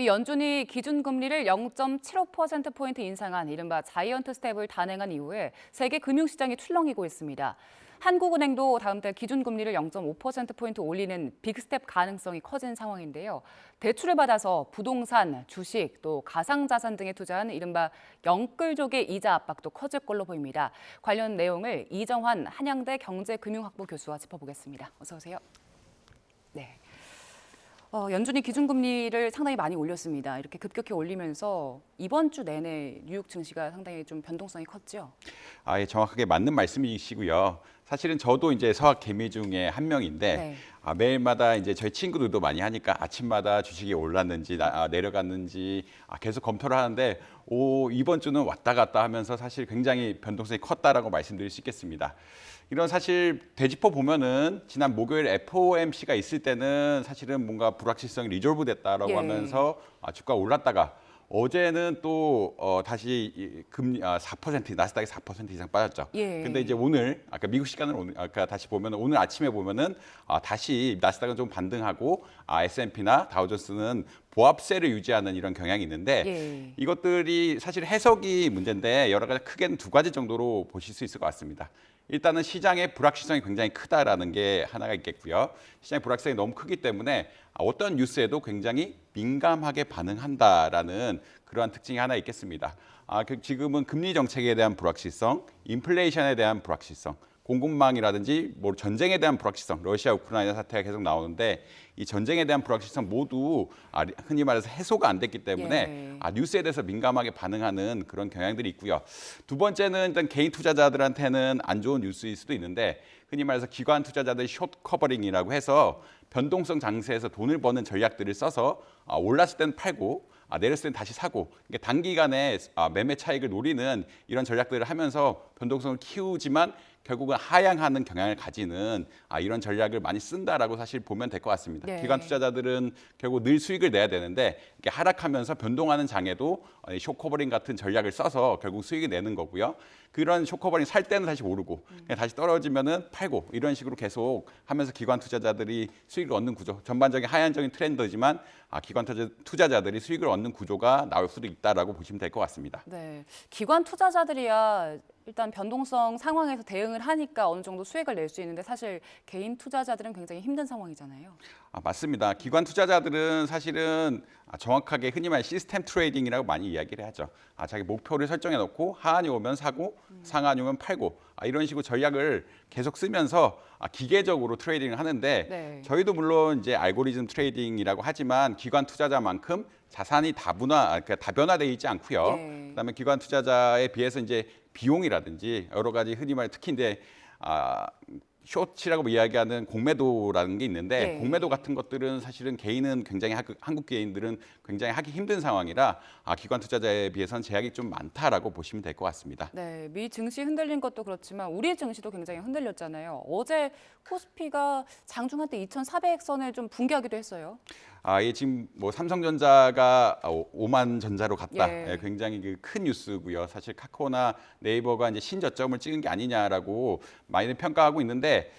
미 연준이 기준금리를 0.75%포인트 인상한 이른바 자이언트 스텝을 단행한 이후에 세계 금융시장이 출렁이고 있습니다. 한국은행도 다음 달 기준금리를 0.5%포인트 올리는 빅스텝 가능성이 커진 상황인데요. 대출을 받아서 부동산, 주식, 또 가상자산 등에 투자한 이른바 영끌족의 이자 압박도 커질 걸로 보입니다. 관련 내용을 이정환 한양대 경제금융학부 교수와 짚어보겠습니다. 어서 오세요. 네. 연준이 기준금리를 상당히 많이 올렸습니다. 이렇게 급격히 올리면서 이번 주 내내 뉴욕 증시가 상당히 좀 변동성이 컸죠. 예, 정확하게 맞는 말씀이시고요. 사실은 저도 이제 서학 개미 중에 한 명인데 네. 매일마다 이제 저희 친구들도 많이 하니까 아침마다 주식이 올랐는지 내려갔는지 계속 검토를 하는데 이번 주는 왔다 갔다 하면서 사실 굉장히 변동성이 컸다라고 말씀드릴 수 있겠습니다. 이런 사실 되짚어 보면은 지난 목요일 FOMC가 있을 때는 사실은 뭔가 불확실성이 리졸브 됐다라고 예. 하면서 주가 올랐다가 어제는 또 다시 금리 4% 나스닥이 4% 이상 빠졌죠. 예. 근데 이제 오늘 아까 미국 시간으로 오늘 아까 다시 보면 오늘 아침에 보면은 다시 나스닥은 좀 반등하고 S&P나 다우존스는 보합세를 유지하는 이런 경향이 있는데 예. 이것들이 사실 해석이 문제인데 여러 가지 크게는 두 가지 정도로 보실 수 있을 것 같습니다. 일단은 시장의 불확실성이 굉장히 크다라는 게 하나가 있겠고요. 시장의 불확실성이 너무 크기 때문에 어떤 뉴스에도 굉장히 민감하게 반응한다라는 그러한 특징이 하나 있겠습니다. 지금은 금리 정책에 대한 불확실성, 인플레이션에 대한 불확실성, 공급망이라든지 뭐 전쟁에 대한 불확실성, 러시아 우크라이나 사태가 계속 나오는데 이 전쟁에 대한 불확실성 모두 흔히 말해서 해소가 안 됐기 때문에 예. 뉴스에 대해서 민감하게 반응하는 그런 경향들이 있고요. 두 번째는 일단 개인 투자자들한테는 안 좋은 뉴스일 수도 있는데 흔히 말해서 기관 투자자들 숏 커버링이라고 해서 변동성 장세에서 돈을 버는 전략들을 써서 올랐을 때는 팔고 내렸을 때는 다시 사고 단기간에 매매 차익을 노리는 이런 전략들을 하면서 변동성을 키우지만 결국은 하향하는 경향을 가지는 이런 전략을 많이 쓴다라고 사실 보면 될 것 같습니다. 네. 기관 투자자들은 결국 늘 수익을 내야 되는데 이렇게 하락하면서 변동하는 장에도 숏 커버링 같은 전략을 써서 결국 수익을 내는 거고요. 그런 숏 커버링 살 때는 다시 오르고 그냥 다시 떨어지면은 팔고 이런 식으로 계속 하면서 기관 투자자들이 수익을 얻는 구조. 전반적인 하향적인 트렌드지만 기관 투자자들이 수익을 얻는 구조가 나올 수도 있다라고 보시면 될 것 같습니다. 네. 기관 투자자들이야 일단 변동성 상황에서 대응을 하니까 어느 정도 수익을 낼 수 있는데 사실 개인 투자자들은 굉장히 힘든 상황이잖아요. 맞습니다. 기관 투자자들은 사실은 정확하게 흔히 말하는 시스템 트레이딩이라고 많이 이야기를 하죠. 자기 목표를 설정해 놓고 하한이 오면 사고 상한이 오면 팔고 이런 식으로 전략을 계속 쓰면서 기계적으로 트레이딩을 하는데 네. 저희도 물론 이제 알고리즘 트레이딩이라고 하지만 기관 투자자만큼 자산이 그러니까 다변화되어 있지 않고요. 예. 그다음에 기관 투자자에 비해서 이제 비용이라든지 여러 가지 흔히 말해 특히 이제 숏이라고 이야기하는 공매도라는 게 있는데 네. 공매도 같은 것들은 사실은 개인은 굉장히 한국 개인들은 굉장히 하기 힘든 상황이라 기관 투자자에 비해서는 제약이 좀 많다라고 보시면 될 것 같습니다. 네, 미 증시 흔들린 것도 그렇지만 우리 증시도 굉장히 흔들렸잖아요. 어제 코스피가 장중 한때 2,400선을 좀 붕괴하기도 했어요. 예, 지금 뭐 삼성전자가 5만 전자로 갔다. 예. 예, 굉장히 큰 뉴스고요. 사실 카카오나 네이버가 이제 신저점을 찍은 게 아니냐라고 많이들 평가하고 있는데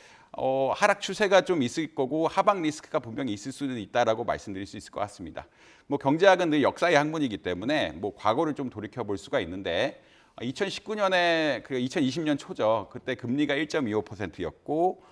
하락 추세가 좀 있을 거고 하방 리스크가 분명히 있을 수는 있다라고 말씀드릴 수 있을 것 같습니다. 뭐 경제학은 늘 역사의 학문이기 때문에 뭐 과거를 좀 돌이켜 볼 수가 있는데 2019년에 2020년 초죠. 그때 금리가 1.25%였고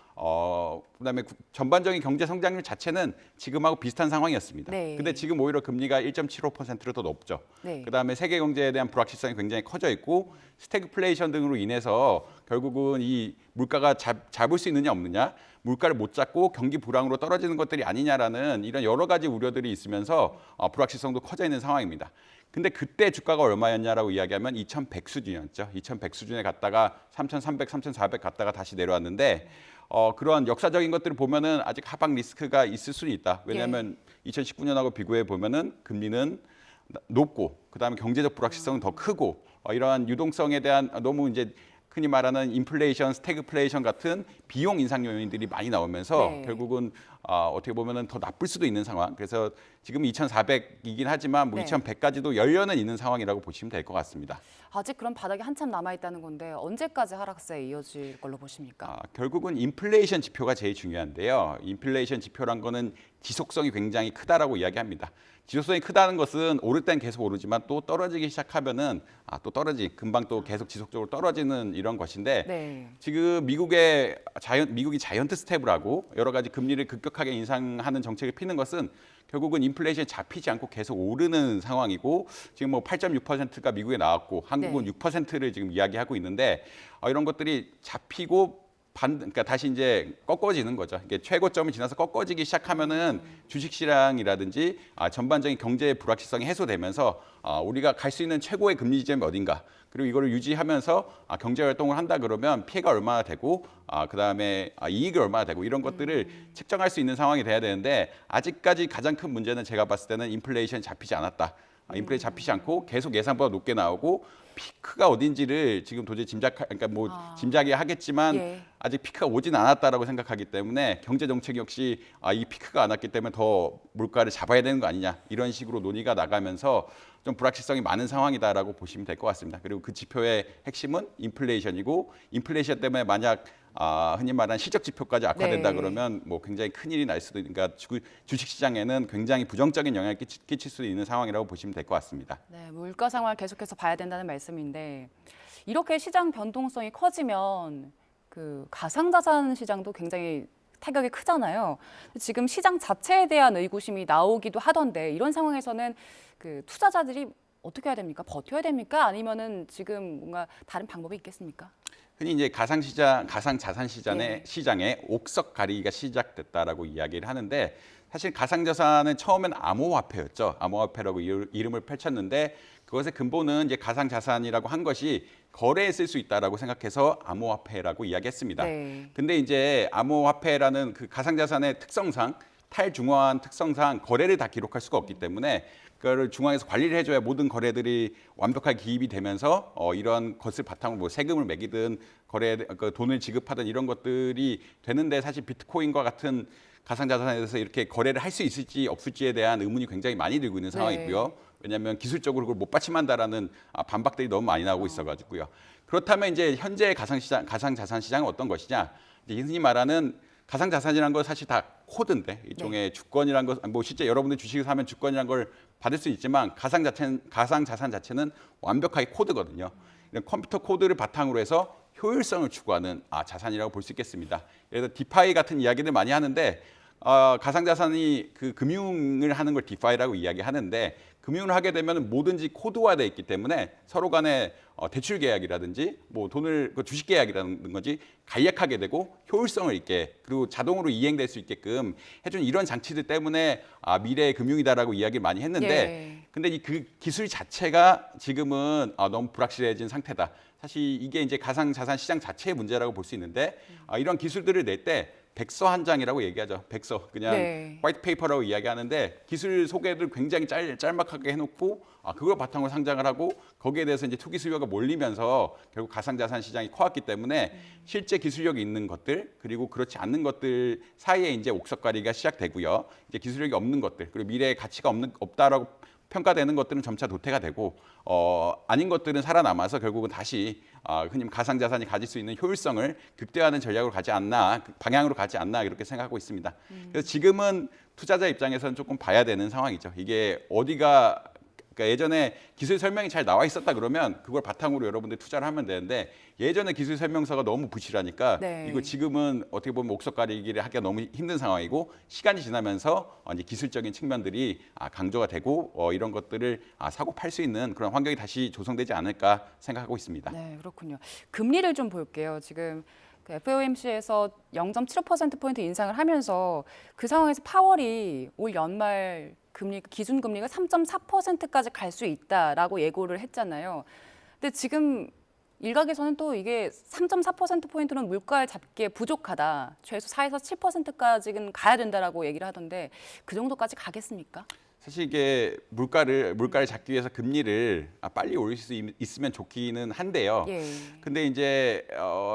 그다음에 전반적인 경제 성장률 자체는 지금하고 비슷한 상황이었습니다. 네. 근데 지금 오히려 금리가 1.75%로 더 높죠. 네. 그다음에 세계 경제에 대한 불확실성이 굉장히 커져 있고 스태그플레이션 등으로 인해서 결국은 이 물가가 잡을 수 있느냐 없느냐, 물가를 못 잡고 경기 불황으로 떨어지는 것들이 아니냐라는 이런 여러 가지 우려들이 있으면서 불확실성도 커져 있는 상황입니다. 근데 그때 주가가 얼마였냐라고 이야기하면 2,100 수준이었죠. 2,100 수준에 갔다가 3,300, 3,400 갔다가 다시 내려왔는데 그런 역사적인 것들을 보면은 아직 하방 리스크가 있을 수는 있다. 왜냐하면 2019년하고 비교해 보면은 금리는 높고 그다음에 경제적 불확실성은 더 크고 이러한 유동성에 대한 너무 이제 흔히 말하는 인플레이션, 스태그플레이션 같은 비용 인상 요인들이 많이 나오면서 네. 결국은 어떻게 보면은 더 나쁠 수도 있는 상황. 그래서 지금 2,400이긴 하지만 뭐 네. 2,100까지도 열려는 있는 상황이라고 보시면 될 것 같습니다. 아직 그런 바닥이 한참 남아 있다는 건데 언제까지 하락세 이어질 걸로 보십니까? 결국은 인플레이션 지표가 제일 중요한데요. 인플레이션 지표란 거는 지속성이 굉장히 크다라고 이야기합니다. 지속성이 크다는 것은 오를 땐 계속 오르지만 또 떨어지기 시작하면은 또 금방 또 계속 지속적으로 떨어지는 이런 것인데 네. 지금 미국이 자이언트 스텝을 하고 여러 가지 금리를 급격하게 인상하는 정책을 피는 것은 결국은 인플레이션이 잡히지 않고 계속 오르는 상황이고 지금 뭐 8.6%가 미국에 나왔고 한국은 네. 6%를 지금 이야기하고 있는데 이런 것들이 잡히고 그러니까 다시 이제 꺾어지는 거죠. 이게 최고점을 지나서 꺾어지기 시작하면은 주식시장이라든지 전반적인 경제의 불확실성이 해소되면서 우리가 갈 수 있는 최고의 금리 지점이 어딘가 그리고 이거를 유지하면서 경제 활동을 한다 그러면 피해가 얼마나 되고 그다음에 이익이 얼마나 되고 이런 것들을 측정할 수 있는 상황이 돼야 되는데 아직까지 가장 큰 문제는 제가 봤을 때는 인플레이션이 잡히지 않았다. 인플레이션이 잡히지 않고 계속 예상보다 높게 나오고 피크가 어딘지를 지금 도저히 그러니까 뭐 짐작이 하겠지만 예. 아직 피크가 오진 않았다라고 생각하기 때문에 경제 정책 역시 이 피크가 안 왔기 때문에 더 물가를 잡아야 되는 거 아니냐 이런 식으로 논의가 나가면서 좀 불확실성이 많은 상황이다라고 보시면 될 것 같습니다. 그리고 그 지표의 핵심은 인플레이션이고 인플레이션 때문에 만약 흔히 말하는 실적 지표까지 악화된다 네. 그러면 뭐 굉장히 큰 일이 날 수도 그러니까 주식 시장에는 굉장히 부정적인 영향을 끼칠 수도 있는 상황이라고 보시면 될 것 같습니다. 네, 물가 상황을 계속해서 봐야 된다는 말씀인데 이렇게 시장 변동성이 커지면 그 가상자산 시장도 굉장히 타격이 크잖아요. 지금 시장 자체에 대한 의구심이 나오기도 하던데 이런 상황에서는 그 투자자들이 어떻게 해야 됩니까? 버텨야 됩니까? 아니면은 지금 뭔가 다른 방법이 있겠습니까? 흔히 이제 가상자산 시장의 옥석 가리기가 시작됐다라고 이야기를 하는데 사실 가상자산은 처음엔 암호화폐였죠. 암호화폐라고 이름을 펼쳤는데 그것의 근본은 이제 가상자산이라고 한 것이 거래에 쓸 수 있다라고 생각해서 암호화폐라고 이야기했습니다. 네. 근데 이제 암호화폐라는 그 가상자산의 특성상 탈중앙화한 특성상 거래를 다 기록할 수가 없기 때문에 그거를 중앙에서 관리를 해줘야 모든 거래들이 완벽하게 기입이 되면서 이런 것을 바탕으로 뭐 세금을 매기든 돈을 지급하든 이런 것들이 되는데 사실 비트코인과 같은 가상자산에 대해서 이렇게 거래를 할 수 있을지 없을지에 대한 의문이 굉장히 많이 들고 있는 상황이고요. 왜냐하면 기술적으로 그걸 못 받침한다라는 반박들이 너무 많이 나오고 있어가지고요. 그렇다면 이제 현재 가상자산 시장은 어떤 것이냐? 이제 흔히 말하는 가상자산이라는 건 사실 다 코드인데 일종의 주권이라는 것, 뭐 실제 여러분들 주식을 사면 주권이라는 걸 받을 수 있지만 가상자산 자체는 완벽하게 코드거든요. 이런 컴퓨터 코드를 바탕으로 해서 효율성을 추구하는 자산이라고 볼 수 있겠습니다. 예를 들어 디파이 같은 이야기들 많이 하는데 가상자산이 그 금융을 하는 걸 디파이라고 이야기하는데 금융을 하게 되면 뭐든지 코드화돼 있기 때문에 서로 간에 대출 계약이라든지 뭐 돈을 주식 계약이라는 건지 간략하게 되고 효율성을 있게 그리고 자동으로 이행될 수 있게끔 해준 이런 장치들 때문에 미래의 금융이다라고 이야기를 많이 했는데 근데 이 그 기술 자체가 지금은 너무 불확실해진 상태다. 사실 이게 이제 가상자산 시장 자체의 문제라고 볼 수 있는데 이런 기술들을 낼 때 백서 한 장이라고 얘기하죠. 백서 그냥 화이트 페이퍼라고 이야기하는데 기술 소개를 굉장히 짤막하게 해놓고 그걸 바탕으로 상장을 하고 거기에 대해서 이제 투기 수요가 몰리면서 결국 가상자산 시장이 커왔기 때문에 실제 기술력이 있는 것들 그리고 그렇지 않는 것들 사이에 이제 옥석가리가 시작되고요. 이제 기술력이 없는 것들 그리고 미래의 가치가 없다라고 평가되는 것들은 점차 도태가 되고 아닌 것들은 살아남아서 결국은 다시 흔히 가상자산이 가질 수 있는 효율성을 극대화하는 전략으로 가지 않나 방향으로 가지 않나 이렇게 생각하고 있습니다. 그래서 지금은 투자자 입장에서는 조금 봐야 되는 상황이죠. 이게 어디가 그러니까 예전에 기술 설명이 잘 나와 있었다 그러면 그걸 바탕으로 여러분들 투자를 하면 되는데 예전에 기술 설명서가 너무 부실하니까 이거 지금은 어떻게 보면 옥석 가리기를 하기가 너무 힘든 상황이고 시간이 지나면서 이제 기술적인 측면들이 강조가 되고 이런 것들을 사고 팔 수 있는 그런 환경이 다시 조성되지 않을까 생각하고 있습니다. 네, 그렇군요. 금리를 좀 볼게요. 지금 그 FOMC에서 0.75%포인트 인상을 하면서 그 상황에서 파월이 올 연말 기준금리가 3.4%까지 갈 수 있다라고 예고를 했잖아요. 근데 지금 일각에서는 또 이게 3.4%포인트는 물가를 잡기에 부족하다. 최소 4에서 7%까지는 가야 된다라고 얘기를 하던데 그 정도까지 가겠습니까? 사실 이게 물가를 잡기 위해서 금리를 빨리 올릴 수 있으면 좋기는 한데요. 예. 근데 이제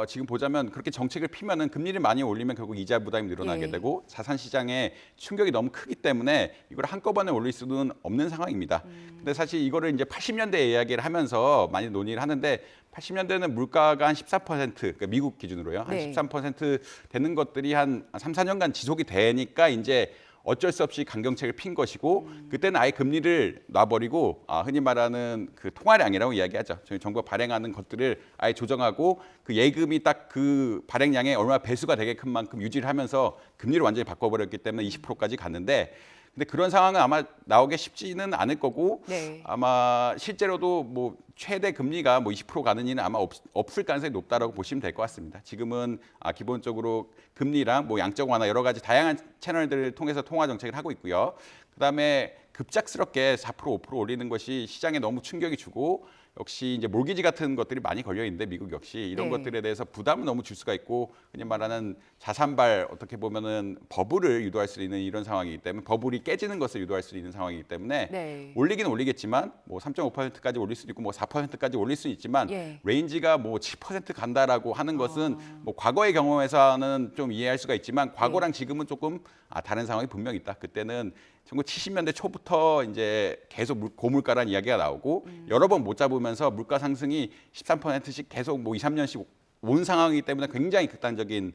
지금 보자면 그렇게 정책을 피면은 금리를 많이 올리면 결국 이자 부담이 늘어나게 예. 되고 자산 시장에 충격이 너무 크기 때문에 이걸 한꺼번에 올릴 수는 없는 상황입니다. 근데 사실 이거를 이제 80년대 이야기를 하면서 많이 논의를 하는데 80년대는 물가가 한 14%, 그러니까 미국 기준으로요. 한 네. 13% 되는 것들이 한 3, 4년간 지속이 되니까 이제 어쩔 수 없이 강경책을 핀 것이고 그때는 아예 금리를 놔버리고 흔히 말하는 그 통화량이라고 이야기하죠. 저희 정부가 발행하는 것들을 아예 조정하고 그 예금이 딱 그 발행량에 얼마 배수가 되게끔 만큼 유지를 하면서 금리를 완전히 바꿔버렸기 때문에 20%까지 갔는데 근데 그런 상황은 아마 나오기 쉽지는 않을 거고 네. 아마 실제로도 뭐 최대 금리가 뭐 20% 가는 일은 아마 없을 가능성이 높다라고 보시면 될 것 같습니다. 지금은 기본적으로 금리랑 뭐 양적 완화 여러 가지 다양한 채널들을 통해서 통화 정책을 하고 있고요. 그다음에 급작스럽게 4% 5% 올리는 것이 시장에 너무 충격이 주고 역시 이제 몰기지 같은 것들이 많이 걸려 있는데 미국 역시 이런 네. 것들에 대해서 부담을 너무 줄 수가 있고 그냥 말하는 자산발 어떻게 보면은 버블을 유도할 수 있는 이런 상황이기 때문에 버블이 깨지는 것을 유도할 수 있는 상황이기 때문에 네. 올리긴 올리겠지만 뭐 3.5%까지 올릴 수도 있고 뭐 4%까지 올릴 수는 있지만 예. 레인지가 뭐 7% 간다라고 하는 것은 뭐 과거의 경험에서는 좀 이해할 수가 있지만 과거랑 지금은 조금 다른 상황이 분명히 있다. 그때는 1970년대 초부터 이제 계속 고물가라는 이야기가 나오고 여러 번 못 잡으면서 물가 상승이 13%씩 계속 뭐 2, 3년씩 온 상황이기 때문에 굉장히 극단적인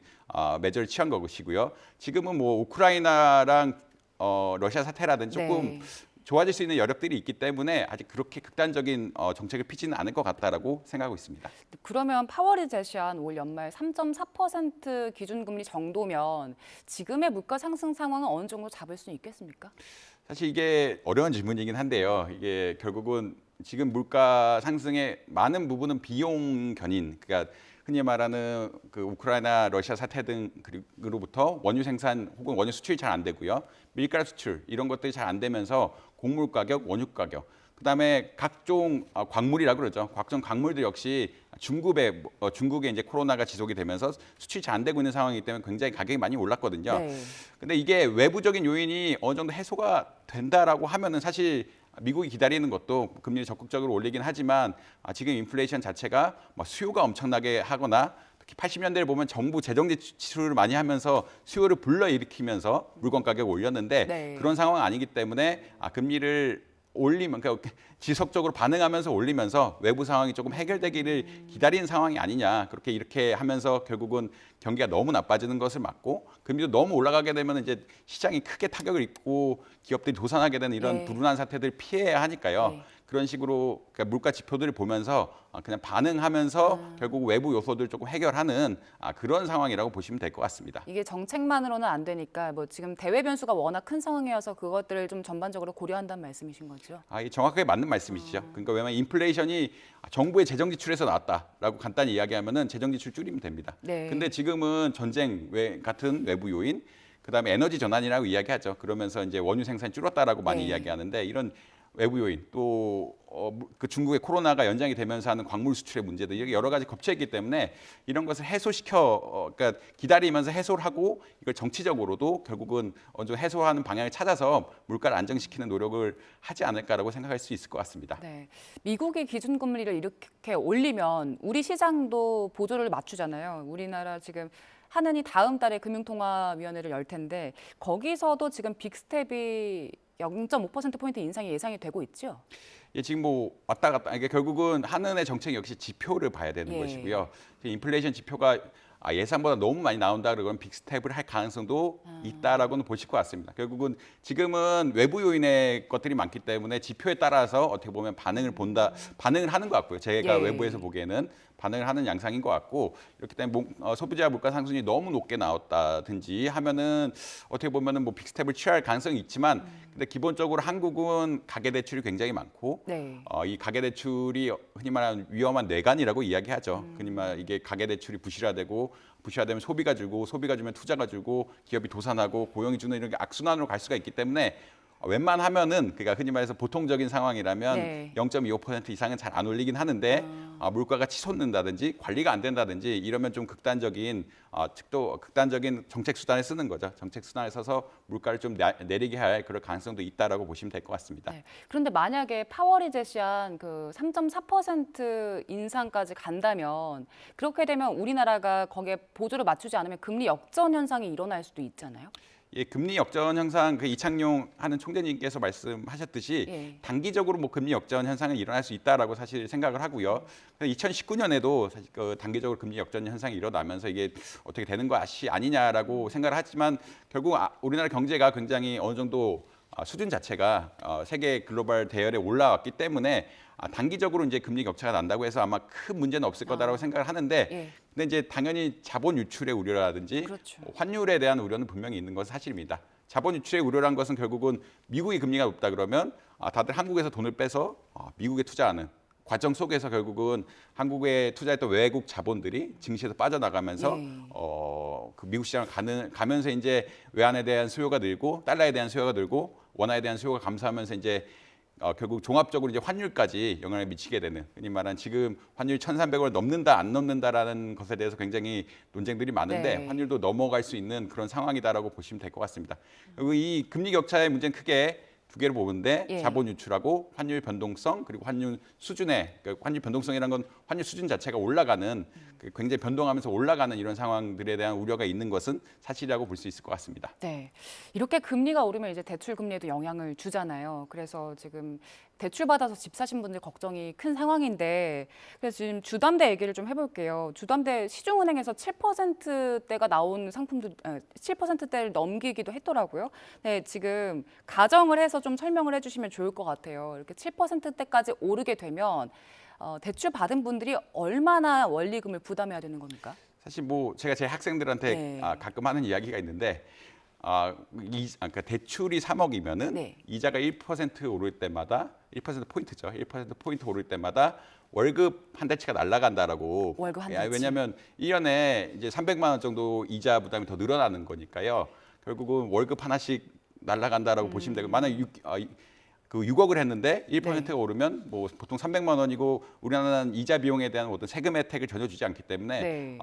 매저를 취한 것이고요. 지금은 뭐 우크라이나랑 러시아 사태라든지 조금 네. 좋아질 수 있는 여력들이 있기 때문에 아직 그렇게 극단적인 정책을 펴지는 않을 것 같다라고 생각하고 있습니다. 그러면 파월이 제시한 올 연말 3.4% 기준금리 정도면 지금의 물가 상승 상황은 어느 정도 잡을 수 있겠습니까? 사실 이게 어려운 질문이긴 한데요. 이게 결국은 지금 물가 상승의 많은 부분은 비용 견인, 그러니까 흔히 말하는 그 우크라이나, 러시아 사태 등으로부터 원유 생산 혹은 원유 수출이 잘 안 되고요. 밀가루 수출 이런 것들이 잘 안 되면서 곡물 가격, 원유 가격, 그다음에 각종 광물이라고 그러죠. 각종 광물들 역시 중국에 이제 코로나가 지속이 되면서 수출이 잘 안 되고 있는 상황이기 때문에 굉장히 가격이 많이 올랐거든요. 네. 근데 이게 외부적인 요인이 어느 정도 해소가 된다라고 하면은 사실 미국이 기다리는 것도 금리를 적극적으로 올리긴 하지만 지금 인플레이션 자체가 뭐 수요가 엄청나게 하거나 특히 80년대를 보면 정부 재정 지출을 많이 하면서 수요를 불러일으키면서 물건 가격을 올렸는데 네. 그런 상황은 아니기 때문에 금리를 올리면 그러니까 지속적으로 반응하면서 올리면서 외부 상황이 조금 해결되기를 기다리는 상황이 아니냐 그렇게 이렇게 하면서 결국은 경기가 너무 나빠지는 것을 막고 금리도 너무 올라가게 되면 이제 시장이 크게 타격을 입고 기업들이 도산하게 되는 이런 네. 불운한 사태들을 피해야 하니까요. 네. 그런 식으로 그러니까 물가 지표들을 보면서 그냥 반응하면서 결국 외부 요소들 조금 해결하는 그런 상황이라고 보시면 될 것 같습니다. 이게 정책만으로는 안 되니까 뭐 지금 대외 변수가 워낙 큰 상황이어서 그것들을 좀 전반적으로 고려한다는 말씀이신 거죠? 이 정확하게 맞는 말씀이시죠. 그러니까 왜냐하면 인플레이션이 정부의 재정 지출에서 나왔다라고 간단히 이야기하면은 재정 지출 줄이면 됩니다. 네. 근데 지금은 전쟁 같은 외부 요인, 그다음에 에너지 전환이라고 이야기하죠. 그러면서 이제 원유 생산이 줄었다라고 많이 네. 이야기하는데 이런 외부 요인 또 그 중국의 코로나가 연장이 되면서 하는 광물 수출의 문제들 이게 여러 가지 겹쳐 있기 때문에 이런 것을 해소시켜 그러니까 기다리면서 해소를 하고 이걸 정치적으로도 결국은 어느 정도 해소하는 방향을 찾아서 물가를 안정시키는 노력을 하지 않을까라고 생각할 수 있을 것 같습니다. 네. 미국이 기준금리를 이렇게 올리면 우리 시장도 보조를 맞추잖아요. 우리나라 지금 하느니 다음 달에 금융통화위원회를 열 텐데 거기서도 지금 빅스텝이 0.5%포인트 인상이 예상이 되고 있죠? 예, 지금 뭐 왔다 갔다 이게 결국은 한은의 정책 역시 지표를 봐야 되는 예. 것이고요. 인플레이션 지표가 예상보다 너무 많이 나온다 그러면 빅스텝을 할 가능성도 있다라고는 보실 것 같습니다. 결국은 지금은 외부 요인의 것들이 많기 때문에 지표에 따라서 어떻게 보면 반응을 하는 것 같고요. 제가 예. 외부에서 보기에는 반응을 하는 양상인 것 같고 이렇기 때문에 소비자 물가 상승이 너무 높게 나왔다든지 하면은 어떻게 보면은 뭐 빅스텝을 취할 가능성이 있지만 근데 기본적으로 한국은 가계 대출이 굉장히 많고 네. 이 가계 대출이 흔히 말하는 위험한 뇌관이라고 이야기하죠. 흔히 말 이게 가계 대출이 부실화되면 소비가 줄고 소비가 줄면 투자가 줄고 기업이 도산하고 고용이 주는 이런 게 악순환으로 갈 수가 있기 때문에 웬만하면은 그러니까 흔히 말해서 보통적인 상황이라면 네. 0.25% 이상은 잘 안 올리긴 하는데 물가가 치솟는다든지 관리가 안 된다든지 이러면 좀 극단적인 즉도 극단적인 정책 수단을 쓰는 거죠. 정책 수단을 써서 물가를 좀 내리게 할 그럴 가능성도 있다라고 보시면 될 것 같습니다. 네. 그런데 만약에 파월이 제시한 그 3.4% 인상까지 간다면 그렇게 되면 우리나라가 거기에 보조를 맞추지 않으면 금리 역전 현상이 일어날 수도 있잖아요. 예, 금리 역전 현상 그 이창용 하는 총재님께서 말씀하셨듯이 예. 단기적으로 뭐 금리 역전 현상은 일어날 수 있다라고 사실 생각을 하고요. 2019년에도 사실 그 단기적으로 금리 역전 현상이 일어나면서 이게 어떻게 되는 것이 아니냐라고 생각을 하지만 결국 우리나라 경제가 굉장히 어느 정도 수준 자체가 세계 글로벌 대열에 올라왔기 때문에 단기적으로 이제 금리 격차가 난다고 해서 아마 큰 문제는 없을 거다라고 생각을 하는데 예. 근데 이제 당연히 자본 유출의 우려라든지 그렇죠. 환율에 대한 우려는 분명히 있는 것은 사실입니다. 자본 유출의 우려란 것은 결국은 미국의 금리가 높다 그러면 다들 한국에서 돈을 빼서 미국에 투자하는 과정 속에서 결국은 한국에 투자했던 외국 자본들이 증시에서 빠져나가면서 예. 그 미국 시장을 가면서 이제 외환에 대한 수요가 늘고 달러에 대한 수요가 늘고 원화에 대한 수요가 감소하면서 이제 결국 종합적으로 이제 환율까지 영향을 미치게 되는 흔히 말하는 지금 환율 1,300원을 넘는다 안 넘는다라는 것에 대해서 굉장히 논쟁들이 많은데 네. 환율도 넘어갈 수 있는 그런 상황이다라고 보시면 될 것 같습니다. 그리고 이 금리 격차의 문제는 크게 두 개를 보는데 예. 자본 유출하고 환율 변동성 그리고 환율 수준의 그러니까 환율 변동성이라는 건 환율 수준 자체가 올라가는 굉장히 변동하면서 올라가는 이런 상황들에 대한 우려가 있는 것은 사실이라고 볼 수 있을 것 같습니다. 네. 이렇게 금리가 오르면 이제 대출 금리에도 영향을 주잖아요. 그래서 지금 대출 받아서 집 사신 분들 걱정이 큰 상황인데 그래서 지금 주담대 얘기를 좀 해볼게요. 주담대 시중은행에서 7%대가 나온 상품들 7%대를 넘기기도 했더라고요. 네, 지금 가정을 해서 좀 설명을 해주시면 좋을 것 같아요. 이렇게 7%대까지 오르게 되면 대출 받은 분들이 얼마나 원리금을 부담해야 되는 겁니까? 사실 뭐 제가 제 학생들한테 네. 가끔 하는 이야기가 있는데 그러니까 대출이 3억이면은 네. 이자가 1% 오를 때마다 1% 포인트죠. 1% 포인트 오를 때마다 월급 한 달치가 날아간다라고. 월급 한 달치. 왜냐하면 1년에 이제 300만 원 정도 이자 부담이 더 늘어나는 거니까요. 결국은 월급 하나씩 날아간다라고 보시면 되고 만약 6억을 했는데 1%가 네. 오르면 뭐 보통 300만 원이고 우리나라는 이자 비용에 대한 어떤 세금 혜택을 전혀 주지 않기 때문에 네.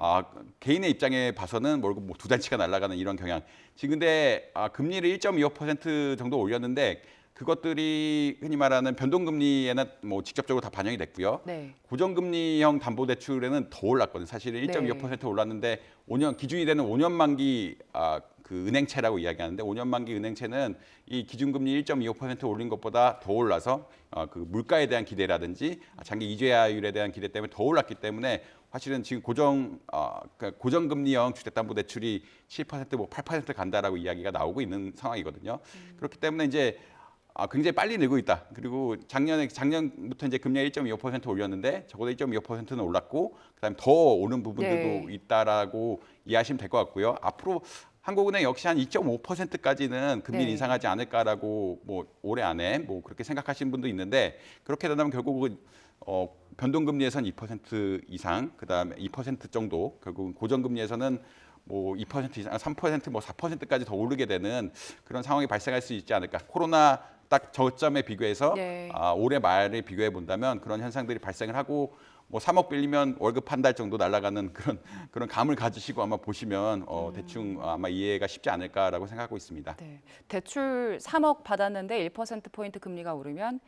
개인의 입장에 봐서는 월급 뭐 두 달치가 날아가는 이런 경향. 지금 근데 금리를 1.25% 정도 올렸는데 그것들이 흔히 말하는 변동금리에는 뭐 직접적으로 다 반영이 됐고요. 네. 고정금리형 담보대출에는 더 올랐거든요. 사실은 1.25% 올랐는데 5년 기준이 되는 5년 만기 그 은행채라고 이야기하는데 5년 만기 은행채는 이 기준금리 1.25% 올린 것보다 더 올라서 그 물가에 대한 기대라든지 장기 이자율에 대한 기대 때문에 더 올랐기 때문에 사실은 지금 그러니까 고정금리형 주택담보대출이 7% 뭐 8% 간다라고 이야기가 나오고 있는 상황이거든요. 그렇기 때문에 이제 굉장히 빨리 늘고 있다. 그리고 작년부터 이제 금리가 1.25% 올렸는데 적어도 1.25%는 올랐고 그다음에 더 오른 부분들도 네. 있다라고 이해하시면 될 것 같고요. 앞으로 한국은행 역시 한 2.5%까지는 금리 네. 인상하지 않을까라고 뭐 올해 안에 뭐 그렇게 생각하시는 분도 있는데 그렇게 된다면 결국은 변동금리에서는 2% 이상, 그다음에 2% 정도, 결국은 고정금리에서는 뭐 2% 이상, 3%, 뭐 4%까지 더 오르게 되는 그런 상황이 발생할 수 있지 않을까. 코로나 딱 저점에 비교해서 네. 올해 말에 비교해 본다면 그런 현상들이 발생을 하고 뭐 3억 빌리면 월급 한 달 정도 날아가는 그런 감을 가지시고 아마 보시면 대충 아마 이해가 쉽지 않을까라고 생각하고 있습니다. 네. 대출 3억 받았는데 1%포인트 금리가 오르면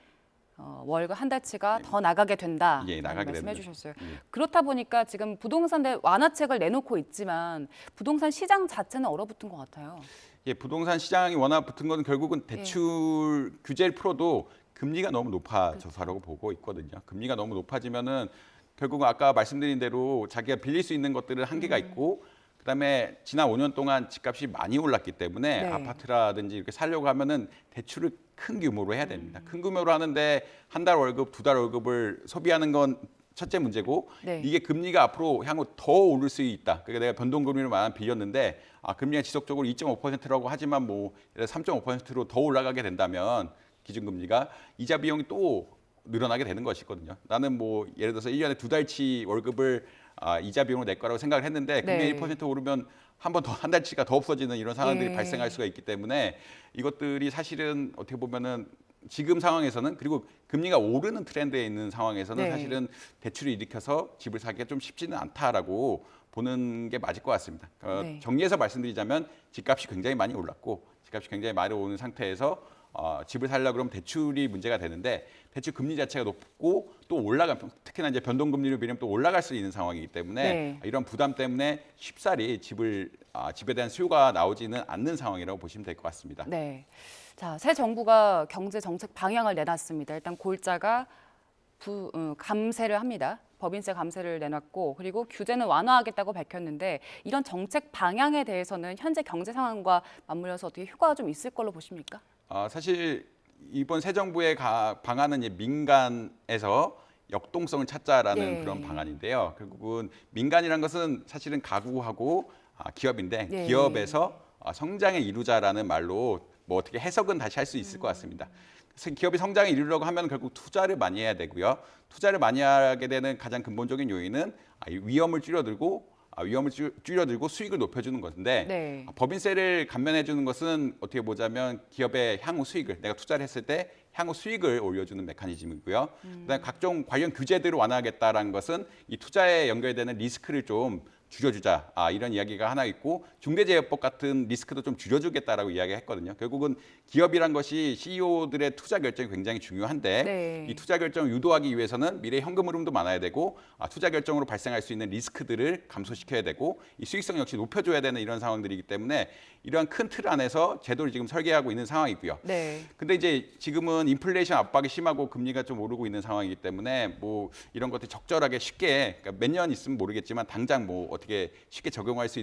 월급 한 달치가 더 나가게 된다. 예, 나가게 말씀해 됩니다. 주셨어요. 예. 그렇다 보니까 지금 부동산 완화책을 내놓고 있지만 부동산 시장 자체는 얼어붙은 것 같아요. 예, 부동산 시장이 워낙 붙은 건 결국은 대출 규제를 풀어도 금리가 너무 높아져서라고 보고 있거든요. 금리가 너무 높아지면은 결국은 아까 말씀드린 대로 자기가 빌릴 수 있는 것들은 한계가 있고 그다음에 지난 5년 동안 집값이 많이 올랐기 때문에 네. 아파트라든지 이렇게 살려고 하면은 대출을 큰 규모로 해야 됩니다. 큰 규모로 하는데 한 달 월급, 두 달 월급을 소비하는 건 첫째 문제고 네. 이게 금리가 앞으로 향후 더 오를 수 있다. 그러니까 내가 변동금리를 많이 빌렸는데 금리가 지속적으로 2.5%라고 하지만 뭐 3.5%로 더 올라가게 된다면 기준금리가 이자 비용이 또 늘어나게 되는 것이거든요. 나는 뭐 예를 들어서 1년에 두 달치 월급을 이자 비용을 낼 거라고 생각을 했는데 금리가 네. 1% 오르면 한 번 더 한 달치가 더 없어지는 이런 상황들이 예. 발생할 수가 있기 때문에 이것들이 사실은 어떻게 보면은 지금 상황에서는 그리고 금리가 오르는 트렌드에 있는 상황에서는 네. 사실은 대출을 일으켜서 집을 사기가 좀 쉽지는 않다라고 보는 게 맞을 것 같습니다. 네. 정리해서 말씀드리자면 집값이 굉장히 많이 올랐고 집값이 굉장히 많이 오른 상태에서 집을 살려고 그러면 대출이 문제가 되는데 대출 금리 자체가 높고 또 특히나 이제 변동금리로 비례하면 또 올라갈 수 있는 상황이기 때문에 네. 이런 부담 때문에 쉽사리 집에 대한 수요가 나오지는 않는 상황이라고 보시면 될 것 같습니다. 네. 자, 새 정부가 경제 정책 방향을 내놨습니다. 일단 골자가 감세를 합니다. 법인세 감세를 내놨고 그리고 규제는 완화하겠다고 밝혔는데 이런 정책 방향에 대해서는 현재 경제 상황과 맞물려서 어떻게 효과가 좀 있을 걸로 보십니까? 사실 이번 새 정부의 방안은 이제 민간에서 역동성을 찾자라는 네. 그런 방안인데요. 결국은 민간이란 것은 사실은 가구하고 기업인데 네. 기업에서 성장의 이루자라는 말로 뭐 어떻게 해석은 다시 할 수 있을 것 같습니다. 그래서 기업이 성장을 이루려고 하면 결국 투자를 많이 해야 되고요. 투자를 많이 하게 되는 가장 근본적인 요인은 위험을 줄여들고 수익을 높여주는 것인데 네. 법인세를 감면해 주는 것은 어떻게 보자면 기업의 향후 수익을 내가 투자를 했을 때 향후 수익을 올려주는 메커니즘이고요. 그다음에 각종 관련 규제들을 완화하겠다라는 것은 이 투자에 연결되는 리스크를 좀 줄여주자 이런 이야기가 하나 있고 중대재해법 같은 리스크도 좀 줄여주겠다라고 이야기했거든요. 결국은 기업이란 것이 CEO들의 투자 결정이 굉장히 중요한데 네. 이 투자 결정을 유도하기 위해서는 미래 현금 흐름도 많아야 되고 투자 결정으로 발생할 수 있는 리스크들을 감소시켜야 되고 이 수익성 역시 높여줘야 되는 이런 상황들이기 때문에 이러한 큰 틀 안에서 제도를 지금 설계하고 있는 상황이고요. 네. 근데 이제 지금은 인플레이션 압박이 심하고 금리가 좀 오르고 있는 상황이기 때문에 뭐 이런 것들 적절하게 쉽게 그러니까 몇 년 있으면 모르겠지만 당장 뭐 어떻게 쉽게 적용할 수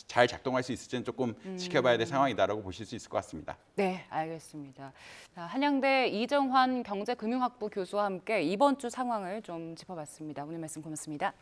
잘 작동할 수 있을지는 조금 지켜봐야 될 상황이다라고 보실 수 있을 것 같습니다. 네, 알겠습니다. 자, 한양대 이정환 경제금융학부 교수와 함께 이번 주 상황을 좀 짚어봤습니다. 오늘 말씀 고맙습니다.